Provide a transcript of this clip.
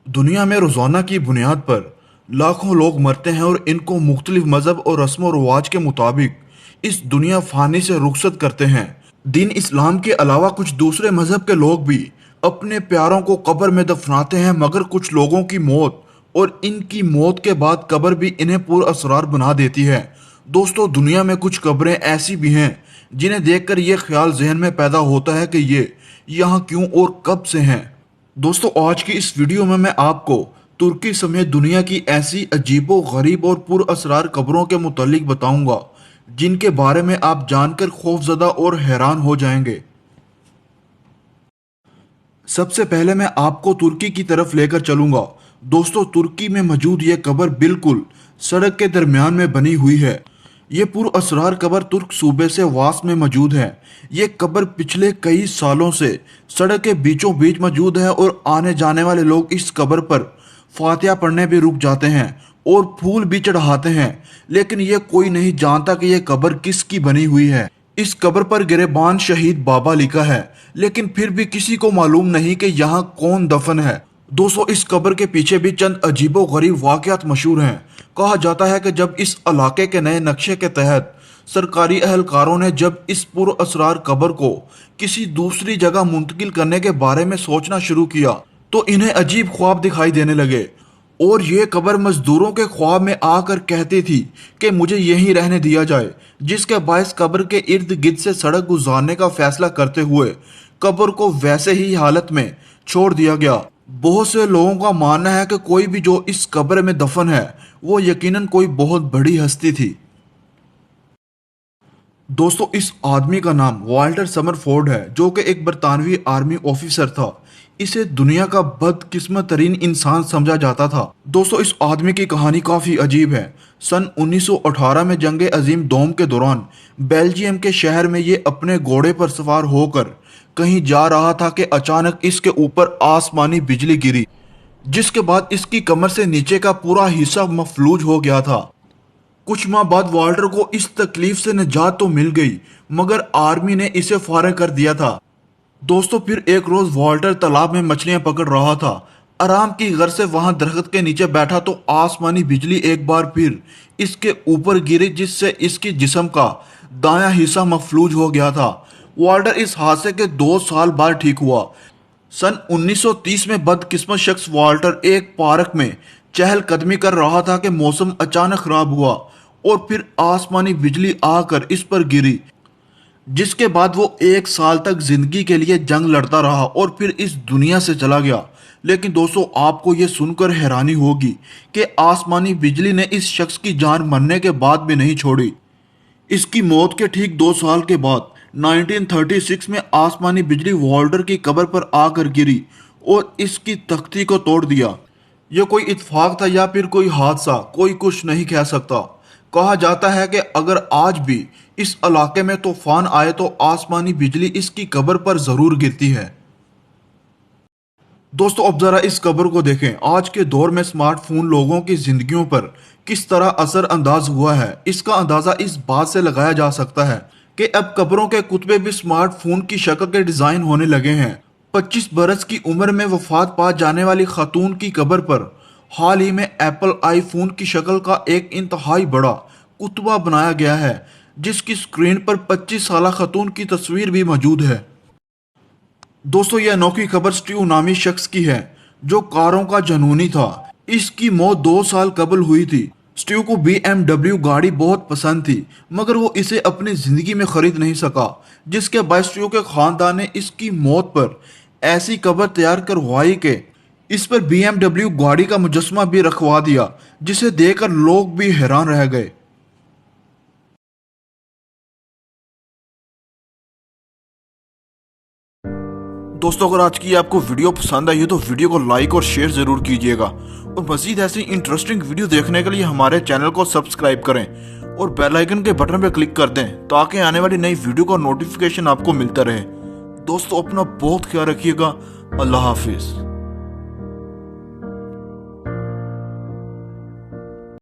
दुनिया में रोजाना की बुनियाद पर लाखों लोग मरते हैं और इनको मुख्तलिफ मजहब और रस्म व रवाज के मुताबिक इस दुनिया फानी से रुखसत करते हैं। दीन इस्लाम के अलावा कुछ दूसरे मजहब के लोग भी अपने प्यारों को कब्र में दफनाते हैं, मगर कुछ लोगों की मौत और इनकी मौत के बाद कब्र भी इन्हें पुरअसरार बना देती है। दोस्तों, दुनिया में कुछ कब्रें ऐसी भी हैं जिन्हें देखकर ये ख्याल जहन में पैदा होता है कि ये यहाँ क्यों और कब से हैं। दोस्तों, आज की इस वीडियो में मैं आपको तुर्की समेत दुनिया की ऐसी अजीबो गरीब और पुरअसरार कब्रों के मुतालिक बताऊंगा जिनके बारे में आप जानकर खौफजदा और हैरान हो जाएंगे। सबसे पहले मैं आपको तुर्की की तरफ लेकर चलूंगा। दोस्तों, तुर्की में मौजूद ये कब्र बिल्कुल सड़क के दरमियान में बनी हुई है। ये पुरअसरार कब्र तुर्क सूबे से वास में मौजूद है। ये कब्र पिछले कई सालों से सड़क के बीचों बीच मौजूद है और आने जाने वाले लोग इस कब्र पर फातिहा पढ़ने भी रुक जाते हैं और फूल भी चढ़ाते हैं, लेकिन ये कोई नहीं जानता कि यह कब्र किसकी बनी हुई है। इस कब्र पर गिरेबान शहीद बाबा लिखा है, लेकिन फिर भी किसी को मालूम नहीं कि यहाँ कौन दफन है। दोस्तों, इस कब्र के पीछे भी चंद अजीबो गरीब वाकयात मशहूर हैं। कहा जाता है कि जब इस इलाके के नए नक्शे के तहत सरकारी अहलकारों ने जब इस पुरअसरार कब्र को किसी दूसरी जगह मुंतकिल करने के बारे में सोचना शुरू किया तो इन्हें अजीब ख्वाब दिखाई देने लगे और ये कब्र मजदूरों के ख्वाब में आकर कहती थी कि मुझे यहीं रहने दिया जाए, जिसके बायस कब्र के इर्द गिर्द से सड़क गुजारने का फैसला करते हुए कब्र को वैसे ही हालत में छोड़ दिया गया। बहुत से लोगों का मानना है कि कोई भी जो इस कब्र में दफन है वो यकीनन कोई बहुत बड़ी हस्ती थी। दोस्तों, इस आदमी का नाम वाल्टर समरफोर्ड है, जो कि एक बरतानवी आर्मी ऑफिसर था। इसे दुनिया का बदकिस्मत तरीन इंसान समझा जाता था। दोस्तों, इस आदमी की कहानी काफी अजीब है। सन 1918 में जंग अजीम दोम के दौरान बेल्जियम के शहर में ये अपने घोड़े पर सवार होकर कहीं जा रहा था कि अचानक इसके ऊपर आसमानी बिजली गिरी, जिसके बाद इसकी कमर से नीचे का पूरा हिस्सा मफलूज हो गया था। कुछ माह बाद वाल्टर को इस तकलीफ से निजात तो मिल गई, मगर आर्मी ने इसे फारिग कर दिया था। दोस्तों, फिर एक रोज वाल्टर तालाब में मछलियां पकड़ रहा था। आराम की गर्ज से वहां दरख्त के नीचे बैठा तो आसमानी बिजली एक बार फिर इसके ऊपर गिरी, जिससे इसकी जिस्म का दायां हिस्सा मफलूज हो गया था। वाल्टर इस हादसे के 2 साल बाद ठीक हुआ। सन 1930 में बदकिस्मत शख्स वाल्टर एक पार्क में चहलकदमी कर रहा था कि मौसम अचानक खराब हुआ और फिर आसमानी बिजली आकर इस पर गिरी, जिसके बाद वो 1 साल तक जिंदगी के लिए जंग लड़ता रहा और फिर इस दुनिया से चला गया। लेकिन दोस्तों, आपको ये सुनकर हैरानी होगी कि आसमानी बिजली ने इस शख्स की जान मरने के बाद भी नहीं छोड़ी। इसकी मौत के ठीक 2 साल के बाद 1936 में आसमानी बिजली वाल्टर की कब्र पर आकर गिरी और इसकी तख्ती को तोड़ दिया। यह कोई इत्तेफाक था या फिर कोई हादसा, कोई कुछ नहीं कह सकता। कहा जाता है कि अगर आज भी इस इलाके में तूफान आए तो आसमानी बिजली इसकी कब्र पर जरूर गिरती है। दोस्तों, अब जरा इस कब्र को देखें। आज के दौर में स्मार्टफोन लोगों की जिंदगियों पर किस तरह असर अंदाज हुआ है, इसका अंदाजा इस बात से लगाया जा सकता है कि अब कब्रों के कुतबे भी स्मार्टफोन की शक्ल के डिजाइन होने लगे हैं। 25 बरस की उम्र में वफात पा जाने वाली खातून की कब्र पर हाल ही में एप्पल आईफोन की शक्ल का एक इंतहाई बड़ा कुतबा बनाया गया है, जिसकी स्क्रीन पर 25 साला खातून की तस्वीर भी मौजूद है। दोस्तों, यह अनोखी खबर स्टीव नामी शख्स की है, जो कारों का जनूनी था। इसकी मौत 2 साल कबल हुई थी। स्टीव को BMW गाड़ी बहुत पसंद थी, मगर वो इसे अपनी जिंदगी में खरीद नहीं सका, जिसके बायस स्टीव के खानदान ने इसकी मौत पर ऐसी कब्र तैयार करवाई कि इस पर BMW गाड़ी का मुजस्समा भी रखवा दिया, जिसे देखकर लोग भी हैरान रह गए। दोस्तों, अगर आज की आपको वीडियो पसंद आई हो तो वीडियो को लाइक और शेयर जरूर कीजिएगा और मजीद ऐसी इंटरेस्टिंग वीडियो देखने के लिए हमारे चैनल को सब्सक्राइब करें और बेल आइकन के बटन पर क्लिक कर दें ताकि आने वाली नई वीडियो का नोटिफिकेशन आपको मिलता रहे। दोस्तों, अपना बहुत ख्याल रखिएगा। अल्लाह हाफिज।